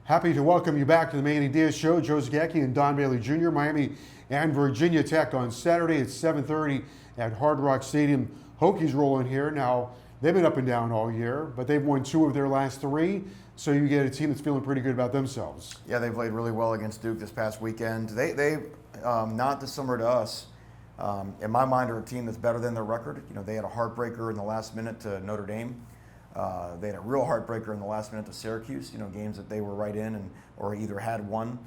Happy to welcome you back to the Manny Diaz Show. Joe Zagacki and Don Bailey Jr., Miami and Virginia Tech on Saturday at 7:30 at Hard Rock Stadium. Hokies rolling here. Now, they've been up and down all year, but they've won 2 of their last 3, so you get a team that's feeling pretty good about themselves. Yeah, they played really well against Duke this past weekend. They not dissimilar to us, in my mind, are a team that's better than their record. You know, they had a heartbreaker in the last minute to Notre Dame. They had a real heartbreaker in the last minute to Syracuse. You know, games that they were right in or either had won.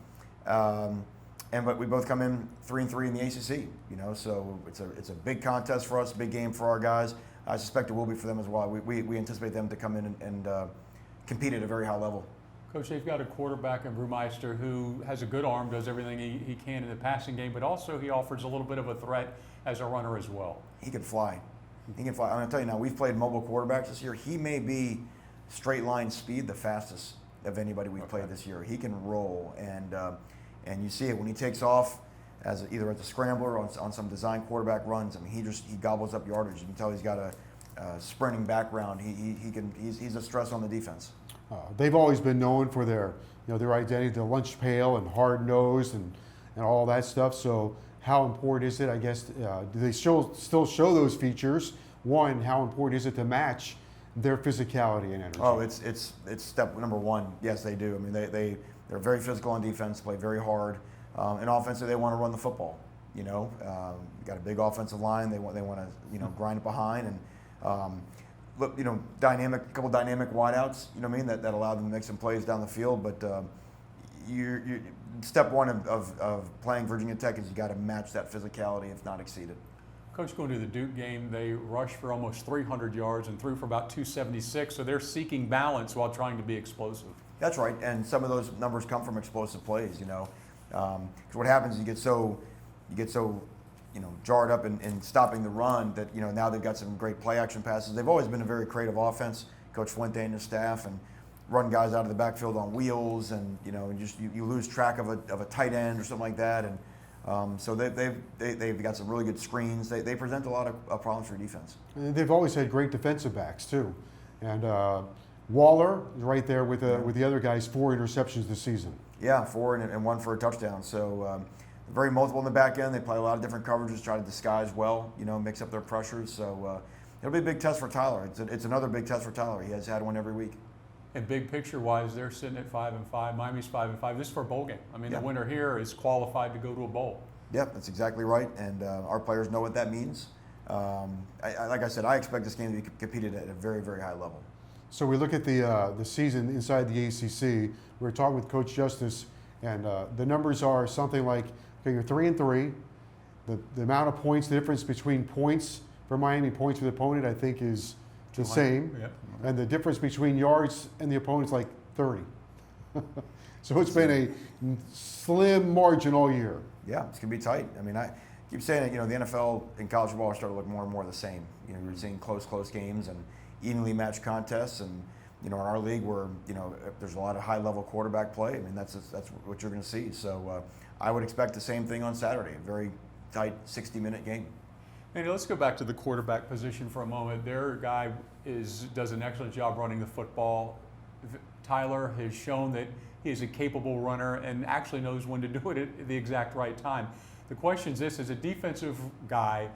But we both come in 3-3 in the ACC. You know, so it's a big contest for us, big game for our guys. I suspect it will be for them as well. We anticipate them to come in and compete at a very high level. Coach, they've got a quarterback in Brewmeister who has a good arm, does everything he can in the passing game, but also he offers a little bit of a threat as a runner as well. He can fly. He can fly. I'm going to tell you now, we've played mobile quarterbacks this year. He may be straight line speed the fastest of anybody we've played this year. He can roll, and you see it when he takes off, either as a scrambler or on some design quarterback runs. I mean, he gobbles up yardage. You can tell he's got a sprinting background. He's a stress on the defense. They've always been known for their identity, the lunch pail and hard nosed and all that stuff. So how important is it? I guess do they still show those features? One, how important is it to match their physicality and energy? Oh, it's step number one. Yes, they do. I mean, they're very physical on defense, play very hard, and offensively they want to run the football. You know, got a big offensive line. They want to grind it behind and. Look, couple dynamic wideouts, you know what I mean, that allow them to make some plays down the field. But step one of playing Virginia Tech is you got to match that physicality, if not exceed it. Coach, going to the Duke game, they rushed for almost 300 yards and threw for about 276, so they're seeking balance while trying to be explosive. That's right, and some of those numbers come from explosive plays, you know. 'Cause what happens is you get so jarred up in stopping the run that, now they've got some great play action passes. They've always been a very creative offense, Coach Fuente and his staff, and run guys out of the backfield on wheels, and you lose track of a tight end or something like that. And so they've got some really good screens. They present a lot of problems for defense. And they've always had great defensive backs too. And Waller is right there with the other guys, 4 interceptions this season. Yeah, 4 and 1 for a touchdown. So. Very multiple in the back end. They play a lot of different coverages, try to disguise well, mix up their pressures. So it'll be a big test for Tyler. It's another big test for Tyler. He has had one every week. And big picture-wise, they're sitting at 5-5. Miami's 5-5. This is for a bowl game. I mean, The winner here is qualified to go to a bowl. Yep, that's exactly right. And our players know what that means. Like I said, I expect this game to be competed at a very, very high level. So we look at the season inside the ACC. We were talking with Coach Justice, and the numbers are something like, okay, you're 3-3. The amount of points, the difference between points for Miami, points for the opponent, I think is the same. Yep. And the difference between yards and the opponent's like 30. So it's been a slim margin all year. Yeah, it's going to be tight. I mean, I keep saying it, the NFL and college football are starting to look more and more the same. You're seeing close games and evenly matched contests. And, in our league where, there's a lot of high-level quarterback play, I mean, that's what you're going to see. So I would expect the same thing on Saturday, a very tight 60-minute game. Manny, let's go back to the quarterback position for a moment. Their guy does an excellent job running the football. Tyler has shown that he is a capable runner and actually knows when to do it at the exact right time. The question is this: as a defensive guy,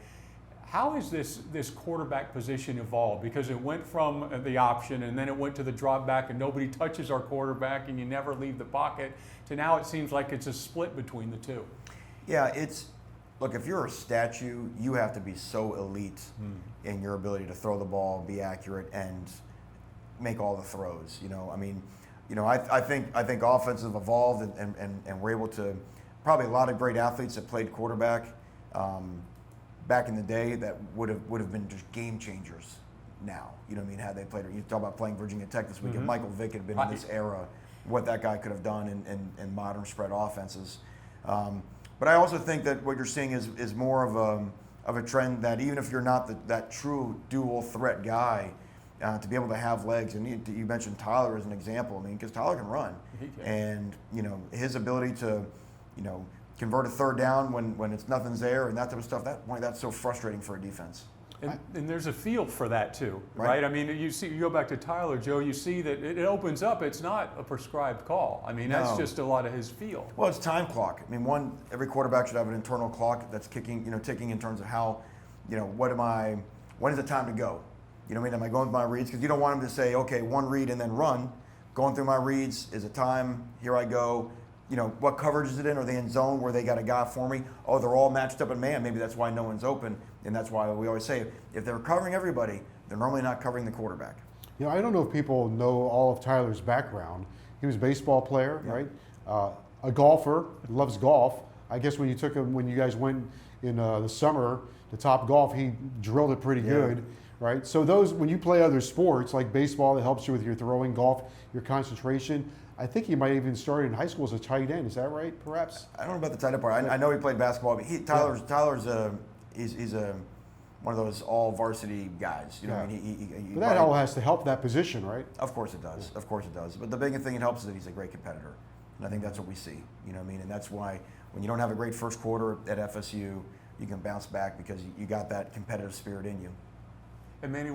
how has this quarterback position evolved? Because it went from the option and then it went to the drop back and nobody touches our quarterback and you never leave the pocket, to now it seems like it's a split between the two. Yeah, look, if you're a statue, you have to be so elite in your ability to throw the ball, be accurate, and make all the throws. I think offenses have evolved and we're able to, probably a lot of great athletes that played quarterback back in the day that would have been just game changers now. Had they played, you talk about playing Virginia Tech this weekend, Michael Vick had been in this era, what that guy could have done in modern spread offenses. But I also think that what you're seeing is more of a trend that even if you're not that true dual threat guy, to be able to have legs, and you mentioned Tyler as an example. I mean, because Tyler can run, and his ability to convert a third down when nothing's there and that type of stuff. That's so frustrating for a defense. And there's a field for that too, Right. right? I mean, you go back to Tyler, Joe, you see that it opens up. It's not a prescribed call. I mean, that's No. just a lot of his field. Well, it's time clock. I mean, every quarterback should have an internal clock that's ticking in terms of how, when is it time to go? You know what I mean? Am I going with my reads? Because you don't want him to say, okay, one read and then run. Going through my reads, is it time? Here I go. What coverage is it in? Are they in zone where they got a guy for me? Oh, they're all matched up in man. Maybe that's why no one's open. And that's why we always say, if they're covering everybody, they're normally not covering the quarterback. I don't know if people know all of Tyler's background. He was a baseball player, right? A golfer, loves golf. I guess when you guys went in the summer to Top Golf, he drilled it pretty good, right? So when you play other sports like baseball, that helps you with your throwing, golf, your concentration. I think he might even started in high school as a tight end. Is that right, perhaps? I don't know about the tight end part. I know he played basketball, but Tyler's he's one of those all varsity guys. I mean, But that all has to help that position, right? Of course it does. Of course it does. But the big thing it helps is that he's a great competitor, and I think that's what we see. You know what I mean? And that's why when you don't have a great first quarter at FSU, you can bounce back because you got that competitive spirit in you. And Manny,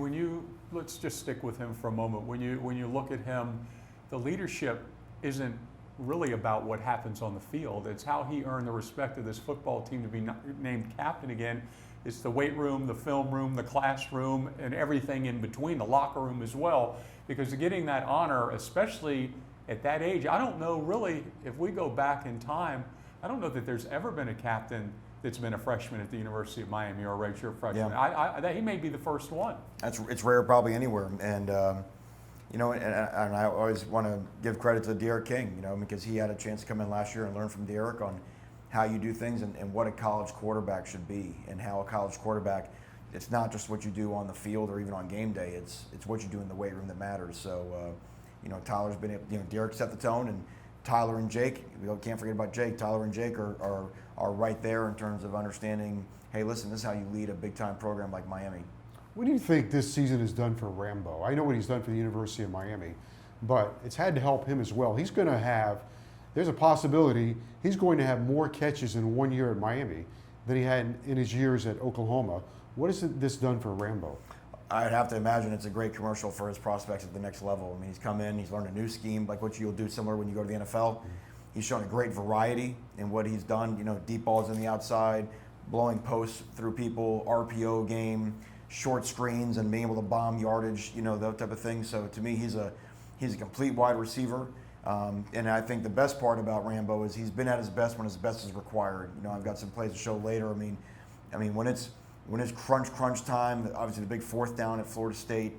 let's just stick with him for a moment. When you look at him, the leadership isn't really about what happens on the field. It's how he earned the respect of this football team to be named captain again. It's the weight room, the film room, the classroom, and everything in between, the locker room as well. Because getting that honor, especially at that age, I don't know really, if we go back in time, I don't know that there's ever been a captain that's been a freshman at the University of Miami or a redshirt freshman. Yeah. He may be the first one. It's rare probably anywhere. And and I always want to give credit to Derek King, because he had a chance to come in last year and learn from Derek on how you do things and what a college quarterback should be, and how a college quarterback, it's not just what you do on the field or even on game day, it's what you do in the weight room that matters. So, Tyler's been, Derek set the tone, and Tyler and Jake, we can't forget about Jake. Tyler and Jake are right there in terms of understanding, hey, listen, this is how you lead a big-time program like Miami. What do you think this season has done for Rambo? I know what he's done for the University of Miami, but it's had to help him as well. There's a possibility he's going to have more catches in 1 year at Miami than he had in his years at Oklahoma. What has this done for Rambo? I'd have to imagine it's a great commercial for his prospects at the next level. I mean, he's come in, he's learned a new scheme, like what you'll do similar when you go to the NFL. He's shown a great variety in what he's done, deep balls on the outside, blowing posts through people, RPO game, short screens, and being able to bomb yardage, that type of thing. So to me, he's a complete wide receiver. And I think the best part about Rambo is he's been at his best when his best is required. I've got some plays to show later. I mean, when it's crunch time, obviously the big fourth down at Florida State,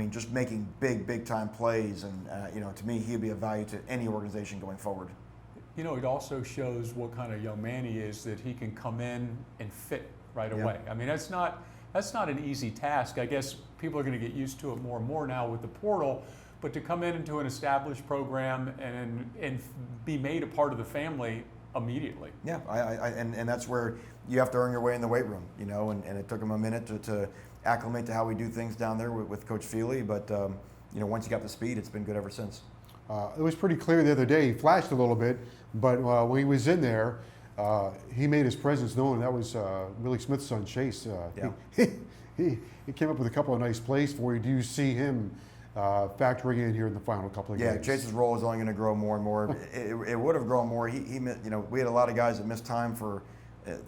just making big time plays. And, to me, he'd be of value to any organization going forward. It also shows what kind of young man he is, that he can come in and fit right away. I mean, that's not an easy task. I guess people are going to get used to it more and more now with the portal, but to come into an established program and be made a part of the family immediately. Yeah, and that's where you have to earn your way in the weight room, and it took him a minute to acclimate to how we do things down there with Coach Feely, but once he got the speed, it's been good ever since. It was pretty clear the other day. He flashed a little bit, but when he was in there, he made his presence known. That was Willie Smith's son, Chase. He came up with a couple of nice plays for you. Do you see him factoring in here in the final couple of games? Yeah, Chase's role is only going to grow more and more. It would have grown more. We had a lot of guys that missed time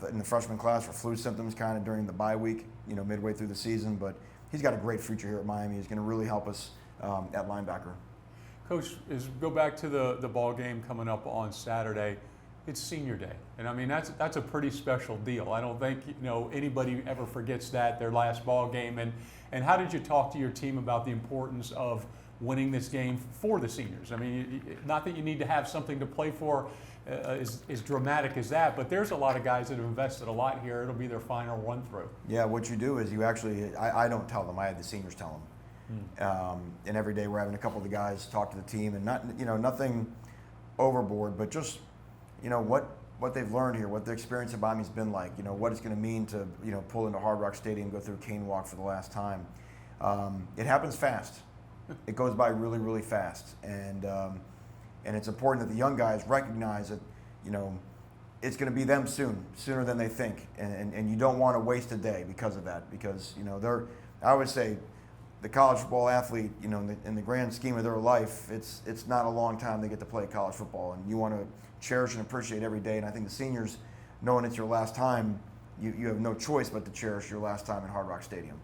in the freshman class for flu symptoms kind of during the bye week, midway through the season. But he's got a great future here at Miami. He's going to really help us at linebacker. Coach, go back to the ball game coming up on Saturday. It's senior day, and that's a pretty special deal. I don't think anybody ever forgets their last ball game. And how did you talk to your team about the importance of winning this game for the seniors? I mean, not that you need to have something to play for as dramatic as that, but there's a lot of guys that have invested a lot here. It'll be their final run through. Yeah, what you do is you actually, I don't tell them. I have the seniors tell them. And every day we're having a couple of the guys talk to the team, and nothing overboard, but just what they've learned here, what the experience at Miami's been like, what it's going to mean to pull into Hard Rock Stadium, go through Cane Walk for the last time. It happens fast. It goes by really, really fast, and it's important that the young guys recognize that it's going to be them sooner than they think, and you don't want to waste a day because of that. Because I would say, the college football athlete, in the grand scheme of their life, it's not a long time they get to play college football, and you want to cherish and appreciate every day. And I think the seniors, knowing it's your last time, you have no choice but to cherish your last time at Hard Rock Stadium.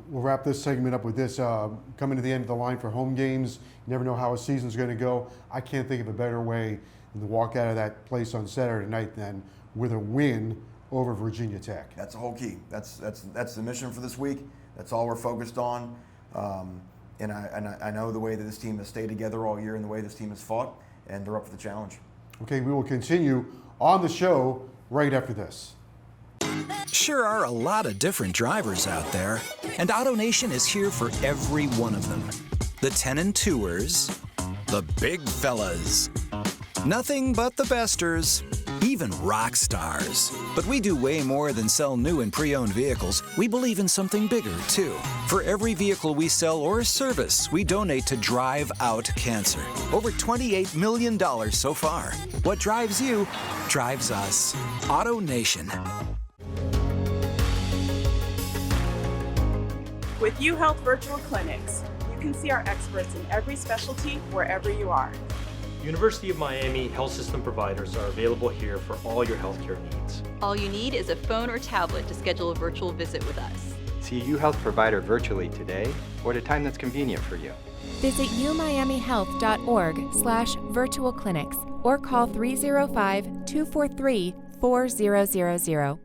We'll wrap this segment up with this. Coming to the end of the line for home games, you never know how a season's going to go. I can't think of a better way than to walk out of that place on Saturday night than with a win over Virginia Tech. That's the whole key. That's the mission for this week. That's all we're focused on. And I know the way that this team has stayed together all year and the way this team has fought, and they're up for the challenge. Okay, we will continue on the show right after this. Sure are a lot of different drivers out there, and AutoNation is here for every one of them. The 10 and 2ers, the big fellas, nothing but the besters, even rock stars. But we do way more than sell new and pre-owned vehicles. We believe in something bigger, too. For every vehicle we sell or service, we donate to Drive Out Cancer. Over $28 million so far. What drives you, drives us. AutoNation. With UHealth Virtual Clinics, you can see our experts in every specialty wherever you are. University of Miami health system providers are available here for all your healthcare needs. All you need is a phone or tablet to schedule a virtual visit with us. See a UHealth provider virtually today or at a time that's convenient for you. Visit umiamihealth.org/virtual clinics or call 305-243-4000.